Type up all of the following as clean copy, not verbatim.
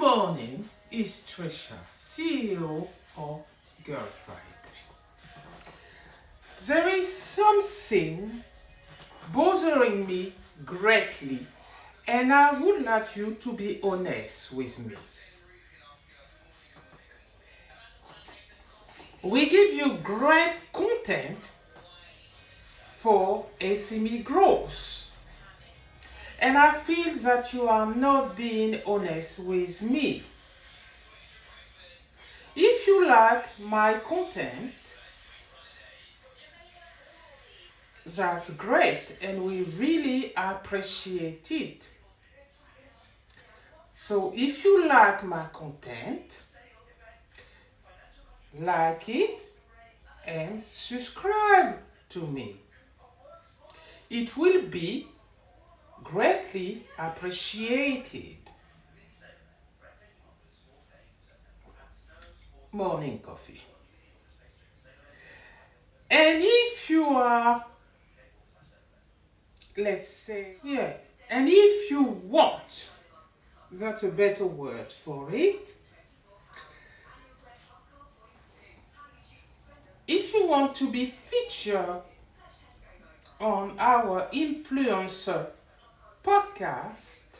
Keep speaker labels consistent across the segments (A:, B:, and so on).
A: morning, it's Trisha, CEO of Girl Friday. There is something bothering me greatly, and I would like you to be honest with me. We give you great content for SME growth. And I feel that you are not being honest with me. If you like my content, that's great and we really appreciate it. So if you like my content, like it and subscribe to me. It will be greatly appreciated. Morning coffee. And if you are, let's say, and if you want, that's a better word for it. If you want to be featured on our influencer podcast,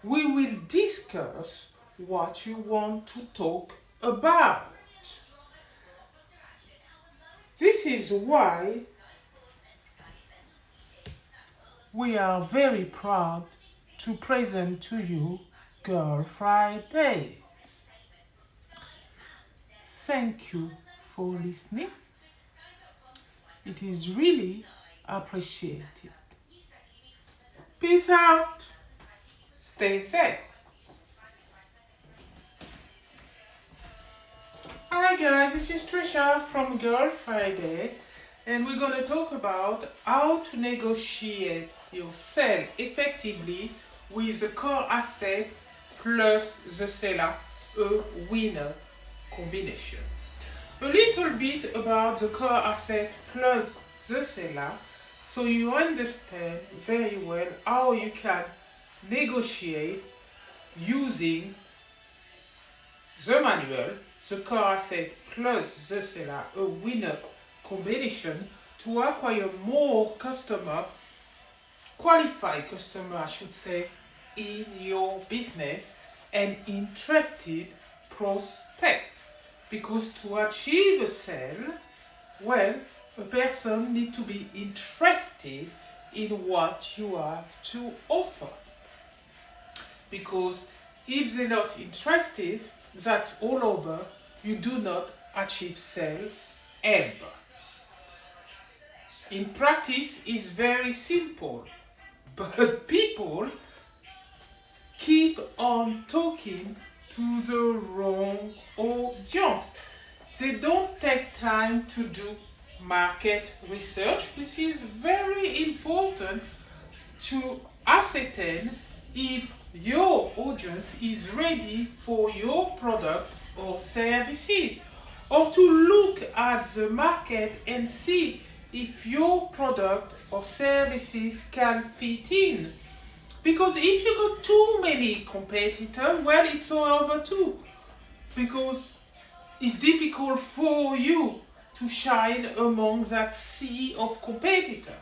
A: we will discuss what you want to talk about. This is why we are very proud to present to you Girl Friday. Thank you for listening. It is really appreciated. Peace out. Stay safe. Hi guys, this is Trisha from Girl Friday, and we're going to talk about how to negotiate your sale effectively with the core asset plus the seller, a winner combination. A little bit about the core asset plus the seller, so you understand very well how you can negotiate using the manual, the core asset plus the seller, a winner combination, to acquire more qualified customer, I should say, in your business and interested prospect. Because to achieve a sale, well, a person needs to be interested in what you have to offer. Because if they're not interested, that's all over. You do not achieve sale ever. In practice, it's very simple, but people keep on talking to the wrong audience. They don't take time to do market research. This is very important to ascertain if your audience is ready for your product or services, or to look at the market and see if your product or services can fit in. Because if you got too many competitors, well, it's all over too. Because it's difficult for you to shine among that sea of competitors.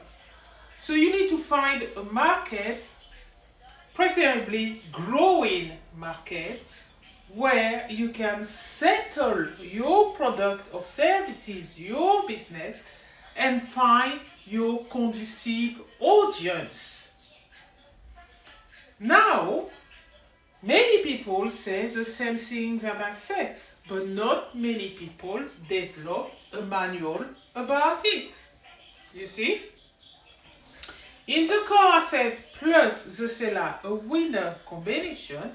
A: So you need to find a market, preferably growing market, where you can settle your product or services, your business, and find your conducive audience. Now, many people say the same thing that I said, but not many people develop a manual about it. You see? In the core asset plus the seller, a winner combination,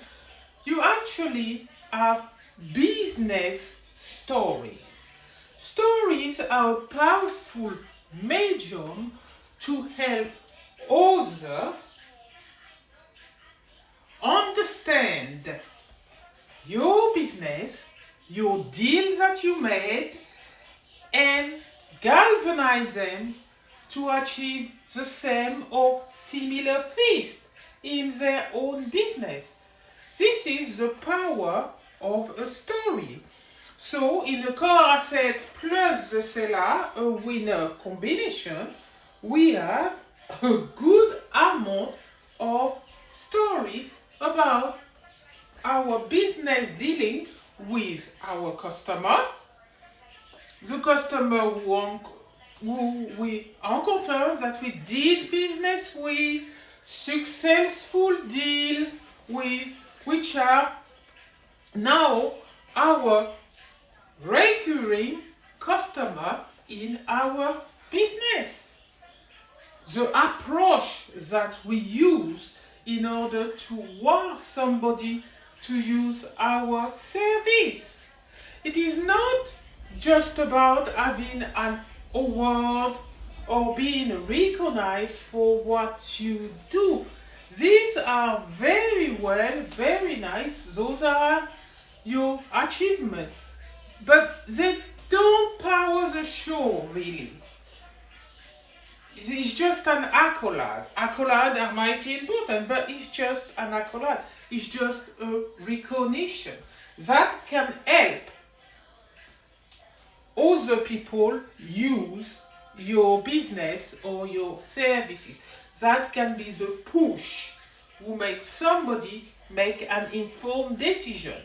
A: you actually have business stories. Stories are a powerful medium to help others understand your business, your deals that you made, and galvanize them to achieve the same or similar feast in their own business. This is the power of a story. So in the core asset plus the seller, a winner combination, we have a good amount of story about our business dealing with our customer, the customer who we encounter, that we did business with, successful deal with, which are now our recurring customer in our business. The approach that we use in order to want somebody to use our service. It is not just about having an award or being recognized for what you do. These are very well, very nice. Those are your achievements. But they don't power the show, really. It's just an accolade. Accolades are mighty important, but it's just an accolade. It's just a recognition that can help other people use your business or your services. That can be the push who makes somebody make an informed decision.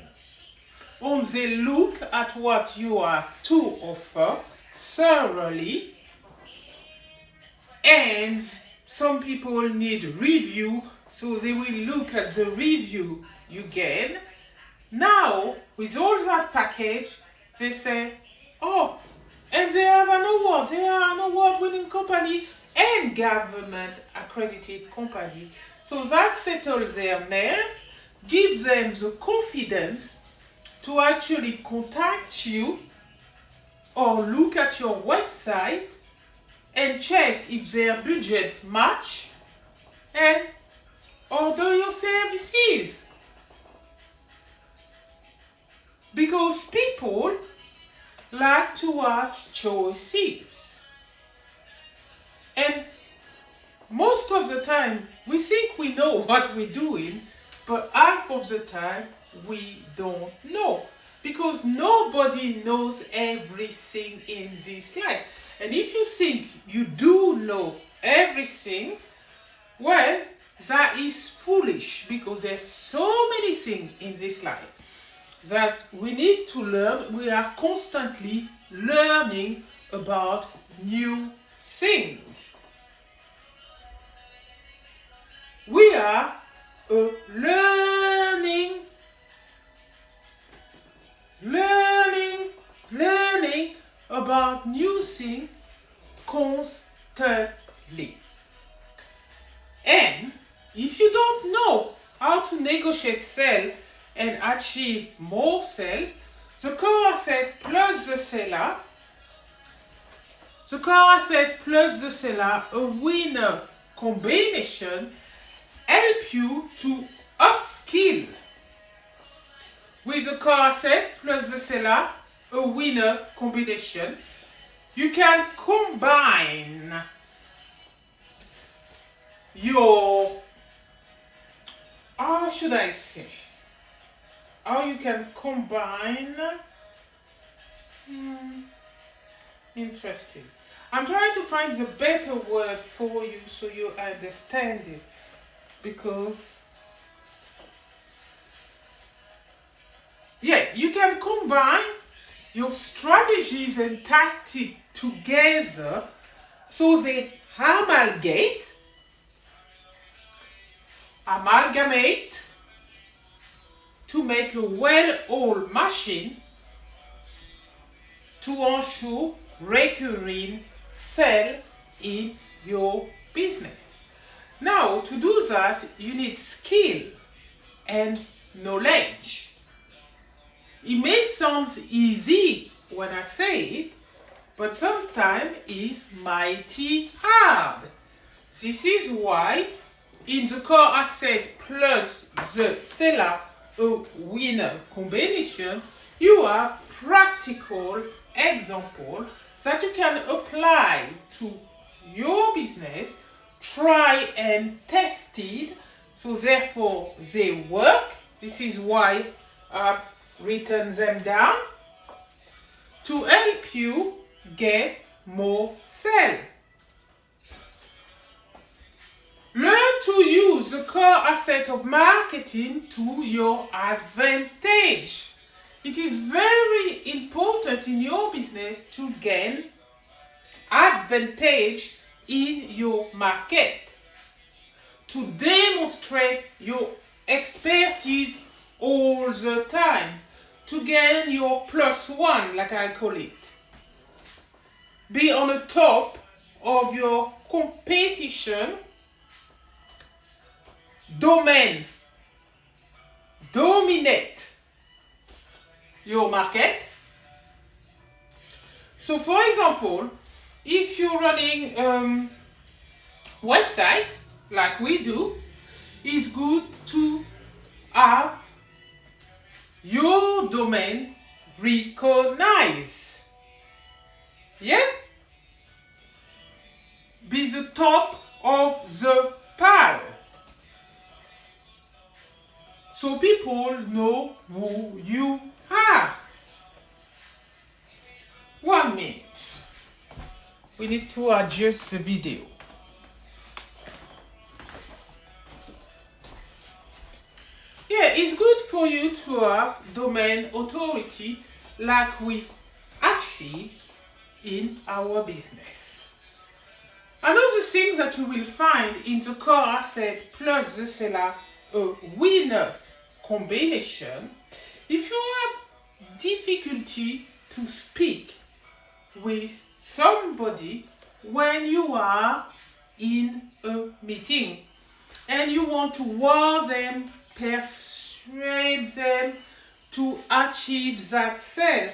A: When they look at what you have to offer thoroughly, and some people need review, so they will look at the review you get. Now, with all that package, they say, oh, and they have an award. They are an award-winning company and government accredited company. So that settles their nerve, gives them the confidence to actually contact you or look at your website and check if their budget match and order your services. Because people like to have choices. And most of the time, we think we know what we're doing, but half of the time, we don't know. Because nobody knows everything in this life. And if you think you do know everything, well, that is foolish, because there's so many things in this life that we need to learn. We are constantly learning about new things. We are learning about new things constantly. And if you don't know how to negotiate sell and achieve more sell, the core asset plus the seller, a winner combination, help you to upskill. With the core asset plus the seller, a winner combination, you can combine your, how should I say, how you can combine, interesting. I'm trying to find the better word for you so you understand it, because yeah, you can combine your strategies and tactics together so they amalgamate to make a well-oiled machine to ensure recurring sale in your business. Now, to do that, you need skill and knowledge. It may sound easy when I say it, but sometimes it's mighty hard. This is why in the core asset plus the seller, a winner combination, you have practical example that you can apply to your business, try and test it, so therefore they work This is why I've written them down to help you get more sales. Learn to use the core asset of marketing to your advantage. It is very important in your business to gain advantage in your market, to demonstrate your expertise all the time, to gain your +1, like I call it. Be on the top of your competition domain. Dominate your market. So for example, if you're running website like we do, it's good to have your domain recognized. Yeah? Be the top of the pile, so people know who you are. 1 minute. We need to adjust the video. Yeah, it's good for you to have domain authority like we achieve in our business. Another thing that you will find in the core asset plus the seller a winner combination, if you have difficulty to speak with somebody when you are in a meeting and you want to wow them, persuade them to achieve that sale,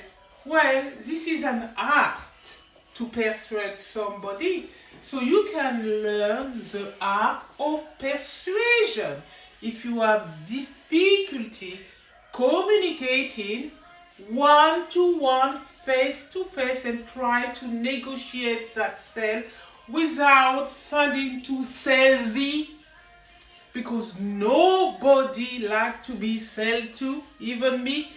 A: well, this is an art to persuade somebody. So you can learn the art of persuasion. If you have difficulty communicating one-to-one, face-to-face, and try to negotiate that sale without sounding too salesy, because nobody likes to be sold to, even me.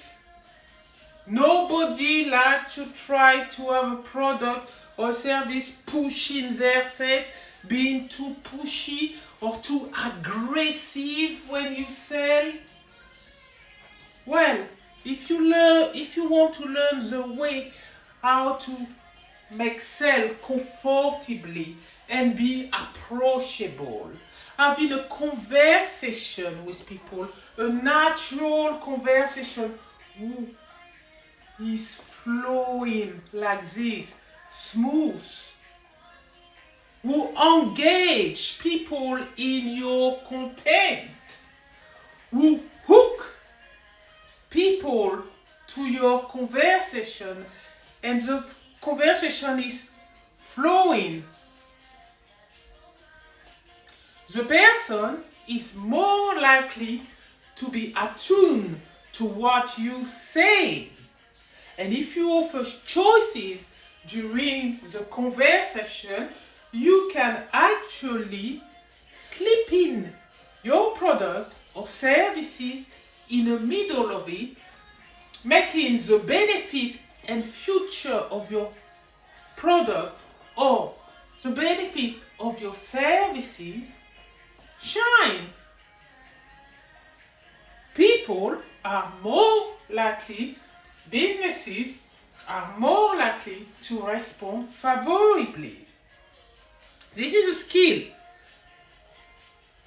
A: Nobody likes to try to have a product or service pushed in their face, being too pushy or too aggressive when you sell. Well, if you want to learn the way how to make sell comfortably and be approachable, having a conversation with people, a natural conversation who is flowing like this, smooth, who engage people in your content, who hook people to your conversation, and the conversation is flowing, the person is more likely to be attuned to what you say. And if you offer choices during the conversation, you can actually slip in your product or services in the middle of it, making the benefit and future of your product or the benefit of your services shine. People are more likely, businesses are more likely to respond favorably. This is a skill,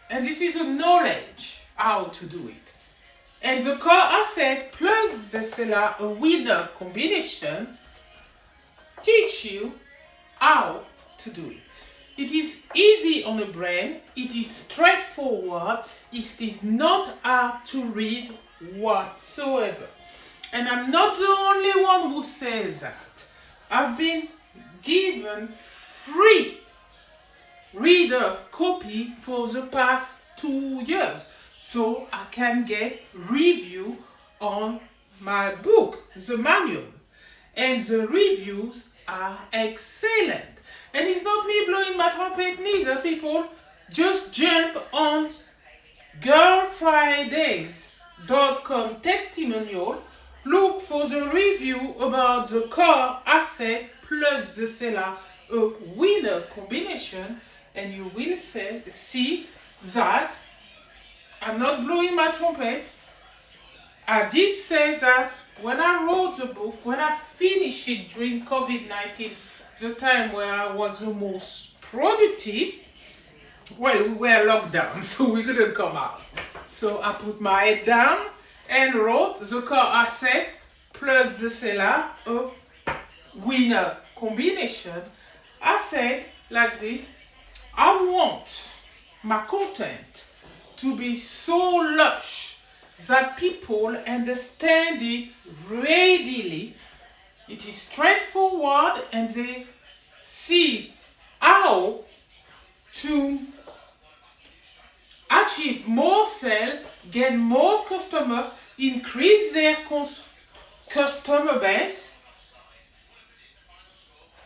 A: and this is a knowledge how to do it. And the core asset plus the seller a winner combination teach you how to do it. It is easy on the brain, it is straightforward, it is not hard to read whatsoever. And I'm not the only one who says that. I've been given free reader copy for the past 2 years, so I can get review on my book, the manual. And the reviews are excellent. And it's not me blowing my trumpet neither, people. Just jump on Girl Fridays Booktique.com testimonial, look for the review about the car asset plus the seller, a winner combination, and you will see that I'm not blowing my trumpet. I did say that when I wrote the book, when I finished it during COVID-19, the time where I was the most productive, well, we were locked down, so we couldn't come out. So I put my head down and wrote the car asset plus the seller, a winner combination. I said like this, I want my content to be so lush that people understand it readily. It is straightforward and they see how to achieve more sales, get more customers, increase their customer base.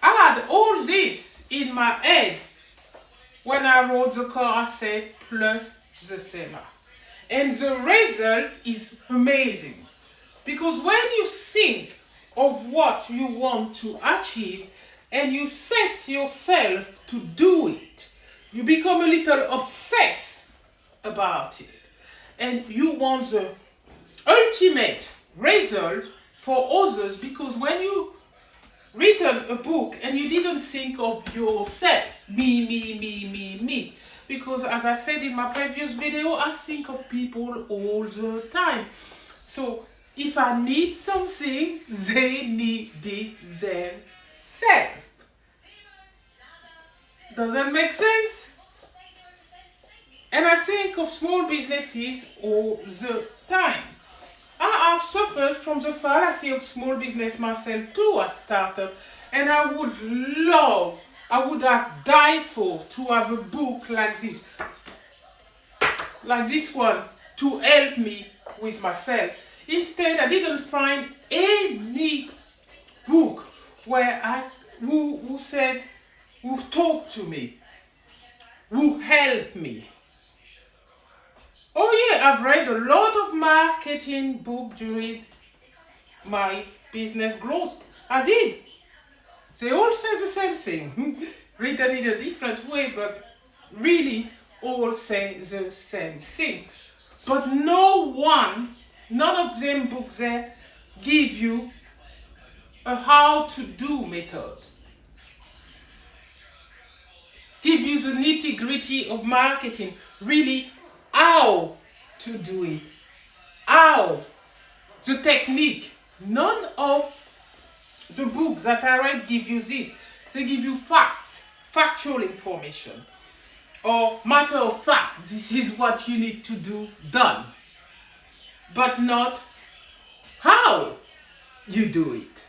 A: I had all this in my head when I wrote the car asset plus the seller. And the result is amazing. Because when you think of what you want to achieve and you set yourself to do it, you become a little obsessed about it. And you want the ultimate result for others, because when you written a book and you didn't think of yourself, me, because as I said in my previous video, I think of people all the time. So if I need something, they need it themselves. Does that make sense? And I think of small businesses all the time. I have suffered from the fallacy of small business myself too as startup, and I would have died for to have a book like this one, to help me with myself. Instead, I didn't find any book where who talked to me, who helped me. Oh yeah, I've read a lot of marketing books during my business growth. I did. They all say the same thing, written in a different way, but really all say the same thing. But none of them books there give you a how to do method. Give you the nitty gritty of marketing, really how to do it, how, the technique. None of the books that I read give you this. They give you factual information, or matter of fact, this is what you need to do, done, but not how you do it.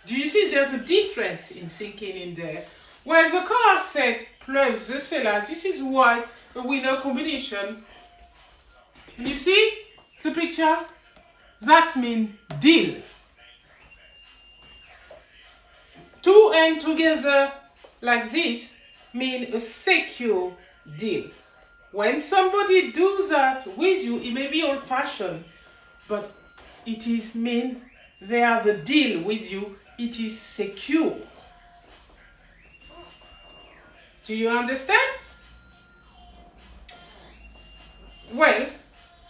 A: Do you see there's a difference in thinking in there? Well, the car asset plus the seller, this is why a winner combination. You see the picture? That means deal. Two and together like this mean a secure deal. When somebody does that with you, it may be old-fashioned, but it is mean they have a deal with you. It is secure. Do you understand? Well,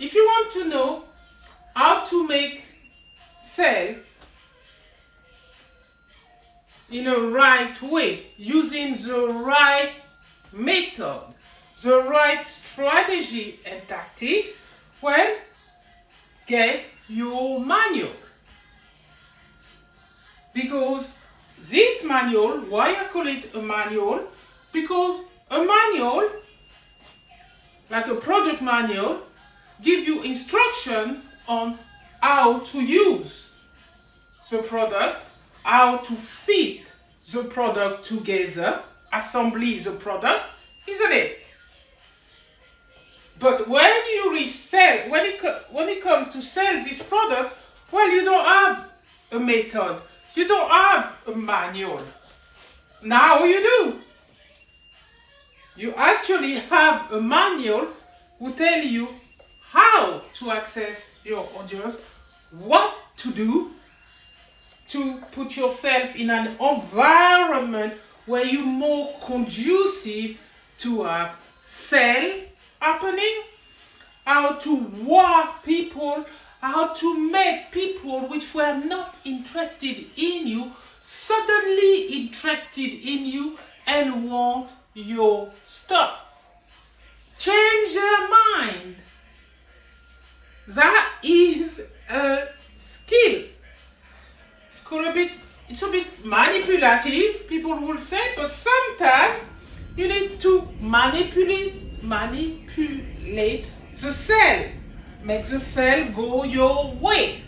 A: if you want to know how to make sale in a right way, using the right method, the right strategy and tactic, well, get your manual. Because this manual, why I call it a manual? Because a manual, like a product manual, give you instruction on how to use the product, how to fit the product together, assembly the product, isn't it? But when you reach sell, when it comes to sell this product, well, you don't have a method, you don't have a manual. Now you do. You actually have a manual who tell you how to access your audience, what to do to put yourself in an environment where you're more conducive to a sale happening, how to work people, how to make people which were not interested in you suddenly interested in you and want your stuff. Change their mind. That is a skill. It's a bit manipulative, people will say, but sometimes you need to manipulate the cell. Make the cell go your way.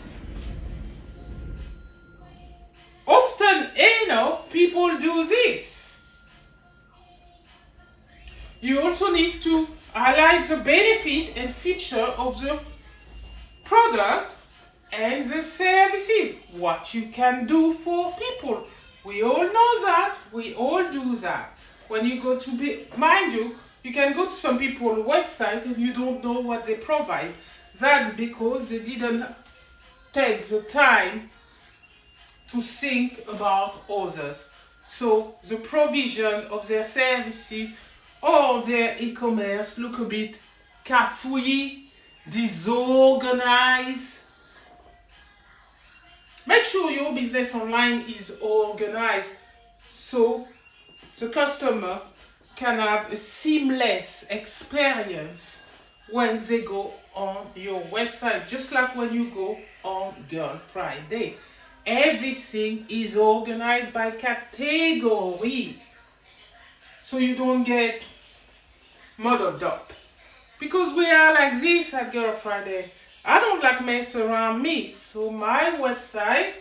A: Often enough, people do this. You also need to highlight the benefit and feature of the product and the services, what you can do for people. We all know that, we all do that. When you go to mind you, you can go to some people's website and you don't know what they provide. That's because they didn't take the time to think about others. So the provision of their services or their e-commerce look a bit cafouilly, disorganized. Make sure your business online is organized so the customer can have a seamless experience when they go on your website, just like when you go on Girl Friday. Everything is organized by category so you don't get muddled up. Because we are like this at Girl Friday. I don't like mess around me, so my website,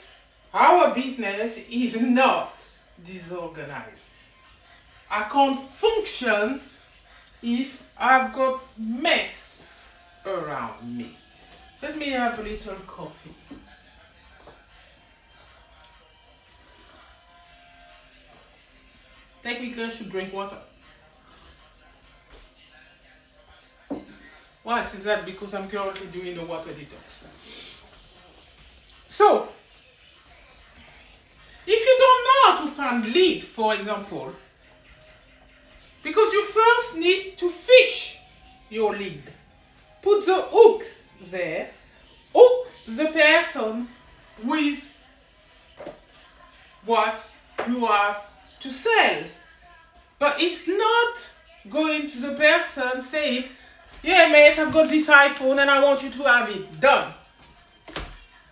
A: our business is not disorganized. I can't function if I've got mess around me. Let me have a little coffee. Technically, I should drink water. Why is that? Because I'm currently doing a water detox. So, if you don't know how to find lead, for example, because you first need to fish your lead, put the hook there, hook the person with what you have to sell. But it's not going to the person saying, yeah, mate, I've got this iPhone and I want you to have it. Done.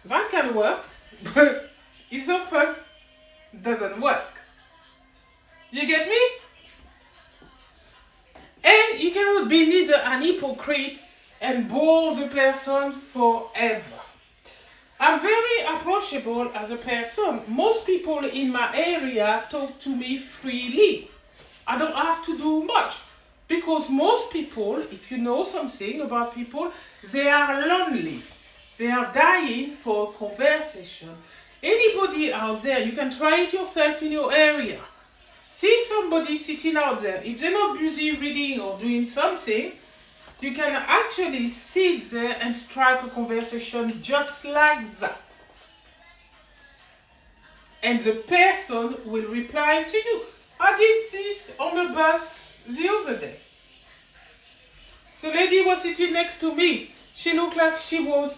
A: That can work, but it often doesn't work. You get me? And you cannot be neither an hypocrite and bore the person forever. I'm very approachable as a person. Most people in my area talk to me freely. I don't have to do much. Because most people, if you know something about people, they are lonely. They are dying for a conversation. Anybody out there, you can try it yourself in your area. See somebody sitting out there. If they're not busy reading or doing something, you can actually sit there and strike a conversation just like that. And the person will reply to you. I did this on the bus the other day. The lady was sitting next to me. She looked like she was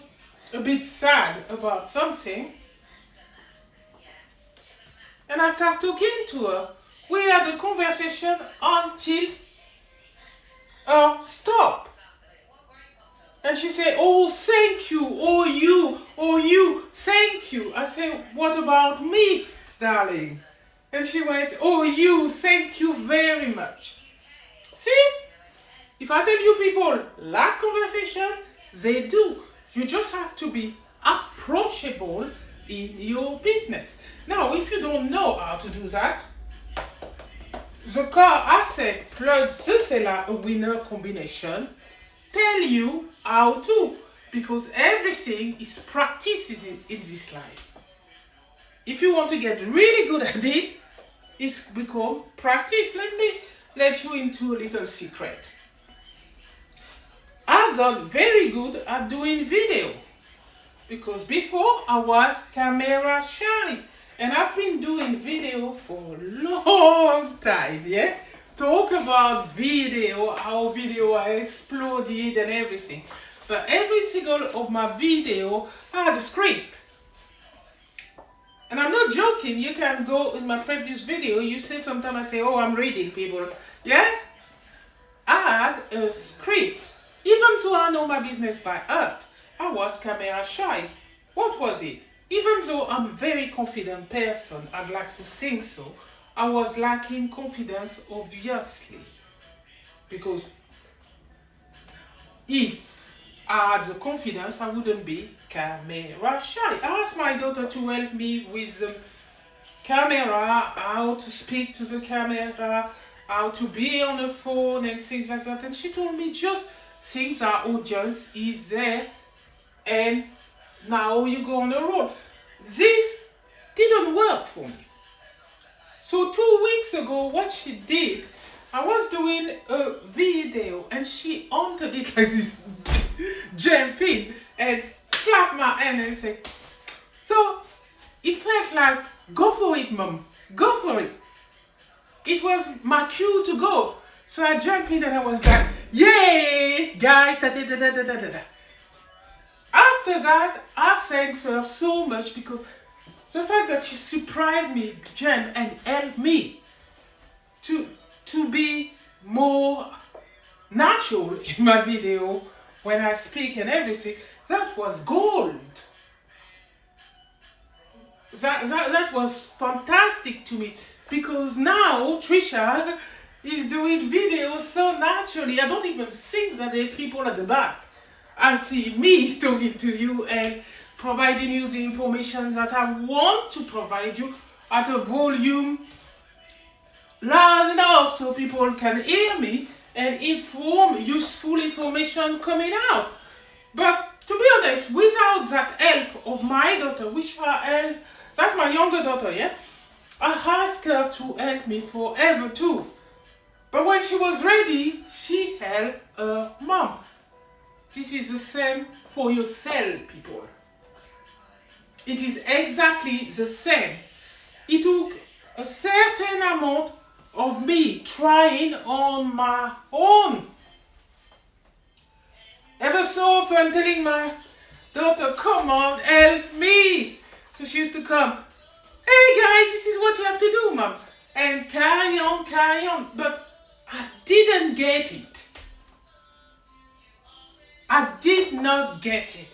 A: a bit sad about something. And I started talking to her. We had a conversation until stop. And she said, oh, thank you. Oh, you, thank you. I said, what about me, darling? And she went, oh, you, thank you very much. See? If I tell you people like conversation, they do. You just have to be approachable in your business. Now, if you don't know how to do that, the car asset plus the seller a winner combination tell you how to, because everything is practice in this life. If you want to get really good at it, it's become practice. Let me let you into a little secret. I I got very good at doing video. Because before I was camera shy. And I've been doing video for a long time, yeah? Talk about video, how video I exploded and everything. But every single of my video, I had a script. And I'm not joking, you can go in my previous video, you say sometimes I say, oh, I'm reading people. Yeah? I had a script. Even though I know my business by heart, I was camera shy. What was it? Even though I'm a very confident person, I'd like to think so, I was lacking confidence, obviously. Because if I had the confidence, I wouldn't be camera shy. I asked my daughter to help me with the camera, how to speak to the camera, how to be on the phone and things like that. And she told me just things our audience is there and now you go on the road. This didn't work for me. So 2 weeks ago, what she did, I was doing a video and she entered it like this, jump in and slap my hand and say, so it felt like, go for it, mom, go for it. It was my cue to go. So I jumped in and I was like, yay, guys, da da da da da da da. After that, I thanked her so much because the fact that she surprised me, Jen, and helped me to be more natural in my video when I speak and everything, that was gold. That was fantastic to me because now Trisha is doing videos so naturally. I don't even think that there's people at the back. I see me talking to you and providing you the information that I want to provide you at a volume loud enough so people can hear me and useful information coming out. But to be honest, without that help of my daughter, that's my younger daughter, yeah? I asked her to help me forever too. But when she was ready, she helped her mom. This is the same for yourself, people. It is exactly the same. It took a certain amount of me trying on my own. Ever so often telling my daughter, come on, help me. So she used to come, hey guys, this is what you have to do, mom. And carry on. But I didn't get it. I did not get it.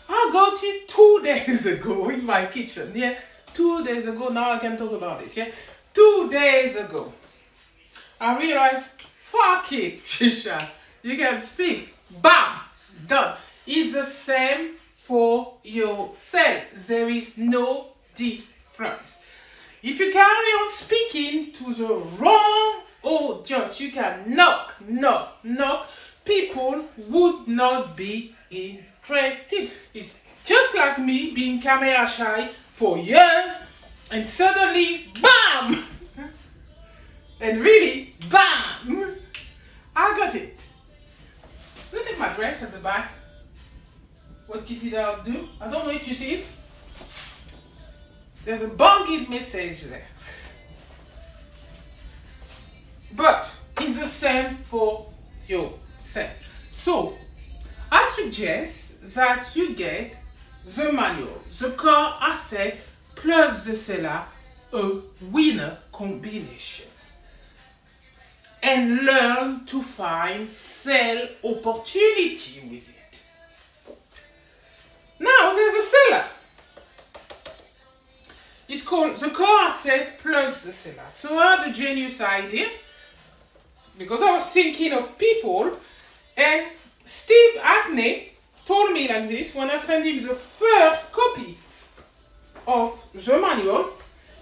A: I got it 2 days ago in my kitchen. Yeah, 2 days ago. Now I can talk about it. Yeah, 2 days ago. I realized, fuck it, Trisha. You can speak. Bam, done. It's the same for yourself. There is no difference. If you carry on speaking to the wrong audience, you can knock. People would not be interested. It's just like me being camera shy for years and suddenly, bam! And really, bam! I got it. Look at my dress at the back. What Kitty Dog do? I don't know if you see it. There's a bugged message there. But it's the same for yourself. So, I suggest that you get the manual, the core asset plus the seller, a winner combination. And learn to find sell opportunity with it. Now there's a seller. It's called the core asset plus the seller. So I had a genius idea because I was thinking of people, and Steve Hackney told me like this when I sent him the first copy of the manual.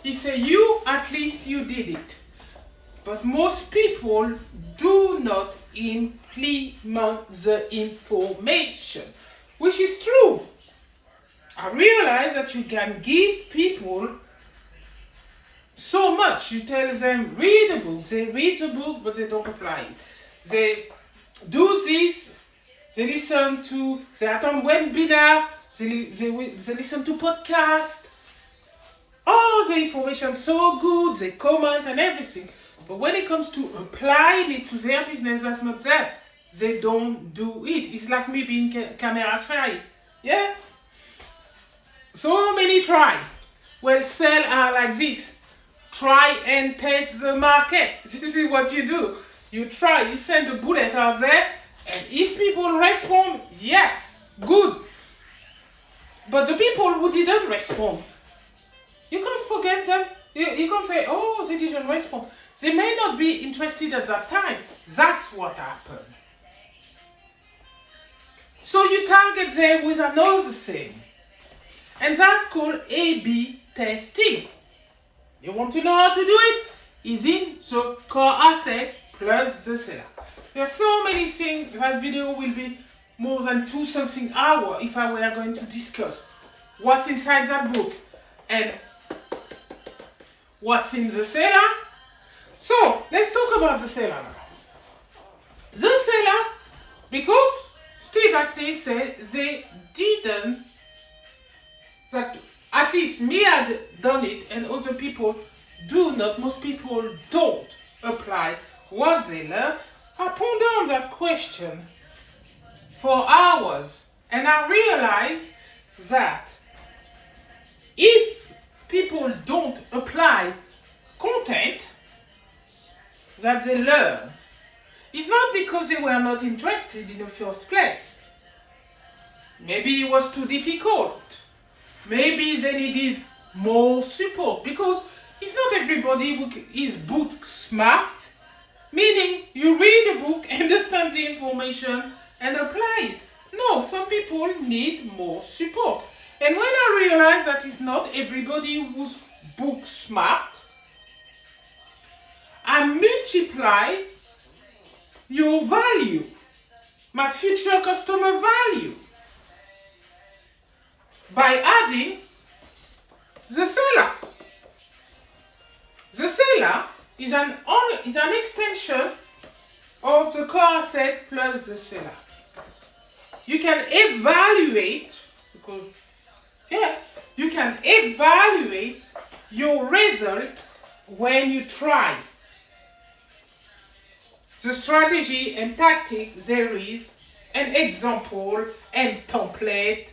A: He said, at least you did it. But most people do not implement the information, which is true. I realize that you can give people so much. You tell them, read a book. They read the book, but they don't apply it. They do this They attend webinar, they listen to podcast. Oh, the information so good, they comment and everything. But when it comes to applying it to their business, that's not there. They don't do it. It's like me being camera shy. Yeah? So many try. Well, sell are like this. Try and test the market. This is what you do. You try, you send a bullet out there, and if people respond, yes, good. But the people who didn't respond, you can't forget them. You can't say, oh, they didn't respond. They may not be interested at that time. That's what happened. So you target them with another thing. And that's called A-B testing. You want to know how to do it? Is in the core asset plus the seller. There are so many things. That video will be more than 2 something hours if I were going to discuss what's inside that book and what's in the seller. So let's talk about the seller now. The seller, because Steve Ackley said they didn't, that at least me had done it and other people do not, most people don't apply what they learn. I pondered on that question for hours and I realized that if people don't apply content that they learn, it's not because they were not interested in the first place. Maybe it was too difficult. Maybe they needed more support, because it's not everybody who is book smart, meaning you read a book, understand the information and apply it. No, some people need more support. And when I realized that it's not everybody who's book smart, I multiply your value, my future customer value, by adding the seller. The seller is an extension of the core asset plus the seller. You can evaluate, because you can evaluate your result when you try. The strategy and tactic, there is an example and template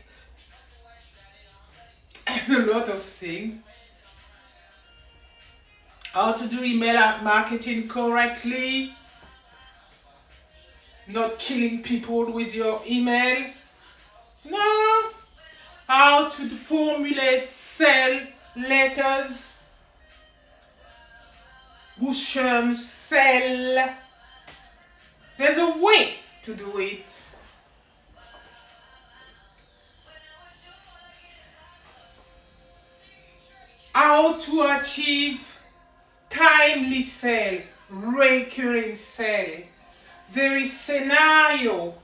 A: and a lot of things. How to do email marketing correctly, not killing people with your email. No. How to formulate sell letters, Russian sell. There's a way to do it. How to achieve timely sale, recurring sale. There is scenario.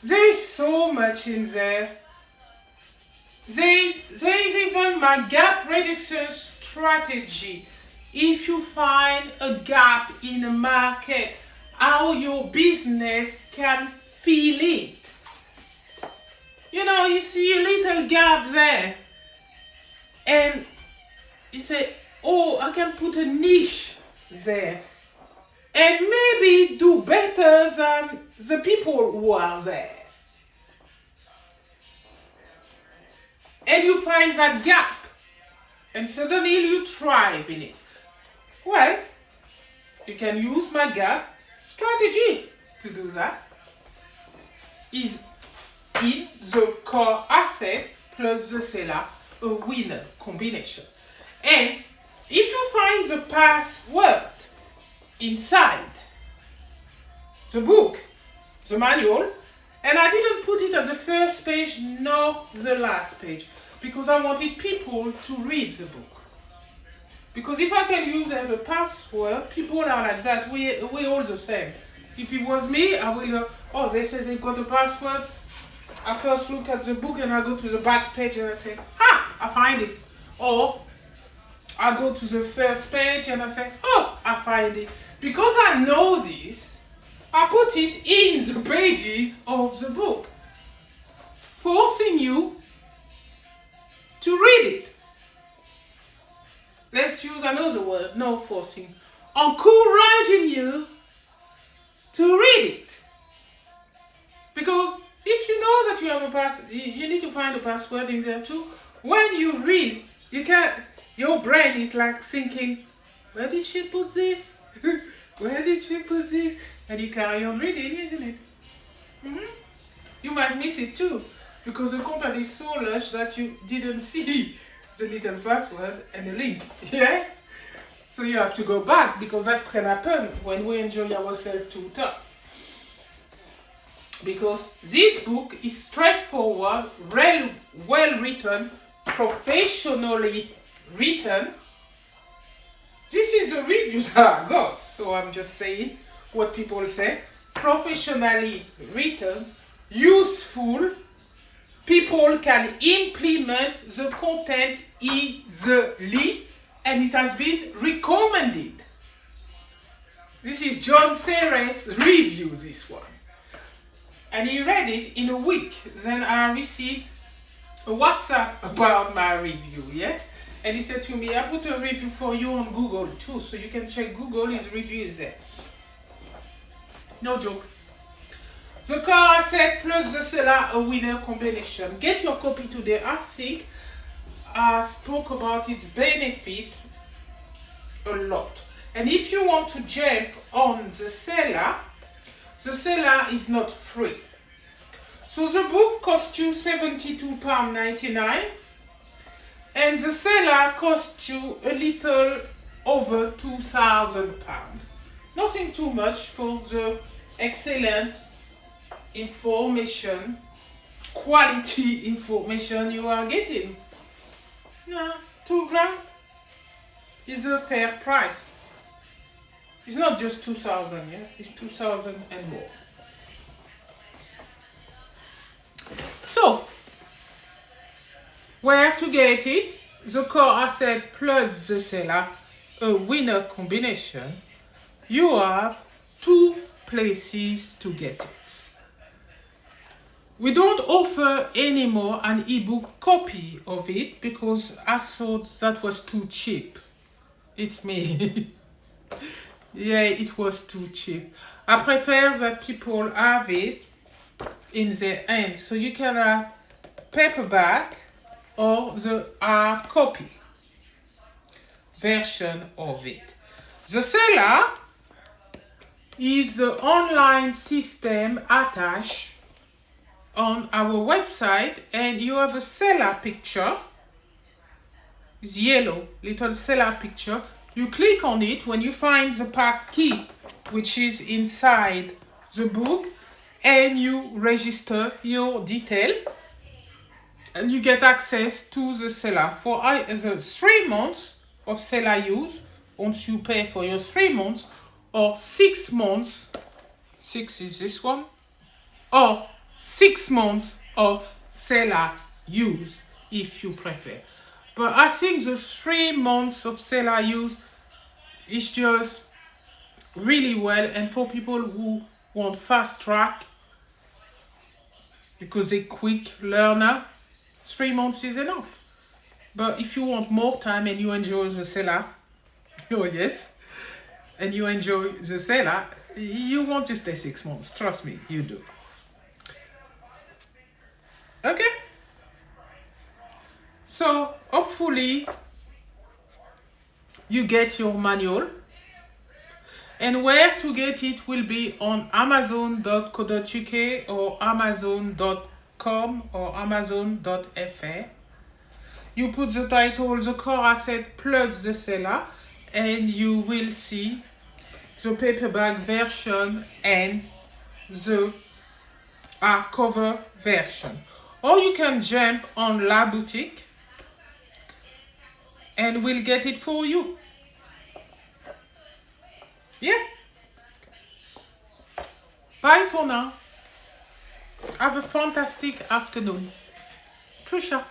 A: There is so much in there. There is even my gap reduction strategy. If you find a gap in a market, how your business can fill it. You know, you see a little gap there. And you say, oh, I can put a niche there. And maybe do better than the people who are there. And you find that gap. And suddenly you thrive in it. Well, you can use my gap strategy to do that. Is in the core asset plus the seller a winner combination. And if you find the password inside the book, the manual, and I didn't put it at the first page nor the last page because I wanted people to read the book. Because if I can use as a password, people are like that. We all the same. If it was me, I will, oh, they say they got the password. I first look at the book and I go to the back page and I say, ha, I find it. Or I go to the first page and I say, oh, I find it. Because I know this, I put it in the pages of the book, forcing you to read it. Let's use another word, no forcing. Encouraging you to read it. Because if you know that you have a password, you need to find a password in there too. When you read, your brain is like thinking, where did she put this? Where did she put this? And you carry on reading, isn't it? You might miss it too, because the content is so large that you didn't see the little password and the link. Yeah? So you have to go back, because that can happen when we enjoy ourselves too tough. Because this book is straightforward, well written, professionally written. This is the reviews that I got, so I'm just saying what people say. Professionally written, useful, people can implement the content easily, and it has been recommended. This is John Serres' review, this one. And he read it in a week. Then I received a WhatsApp about my review, yeah? And he said to me, I put a review for you on Google too, so you can check Google, his review is there. No joke. The car asset plus the seller, a winner combination. Get your copy today. I think I spoke about its benefit a lot. And if you want to jump on the seller is not free. So the book costs you £72.99 and the seller costs you a little over £2,000. Nothing too much for the excellent information, quality information you are getting. Yeah, £2,000 is a fair price. It's not just 2,000, yeah? It's 2,000 and more. So, where to get it? The core asset plus the seller, a winner combination. You have 2 places to get it. We don't offer anymore an ebook copy of it because I thought that was too cheap. It's me. Yeah, it was too cheap. I prefer that people have it in their hands. So you can have paperback or the hard copy version of it. The seller is the online system attached on our website, and you have a seller picture. It's yellow, little seller picture. You click on it when you find the pass key, which is inside the book, and you register your detail, and you get access to the seller for either 3 months of seller use, once you pay for your 3 months, or 6 months, 6 is this one, or 6 months of seller use, if you prefer. But I think the 3 months of seller use is just really well, and for people who want fast track, because they're quick learner, 3 months is enough. But if you want more time and you enjoy the seller, oh yes, and you enjoy the seller, you want to stay 6 months. Trust me, you do. Okay? So, hopefully, you get your manual. And where to get it will be on amazon.co.uk or amazon.com or amazon.fr. You put the title, the core asset plus the seller, and you will see the paperback version and the hardcover version. Or you can jump on La Boutique and we'll get it for you. Yeah. Bye for now. Have a fantastic afternoon. Trisha.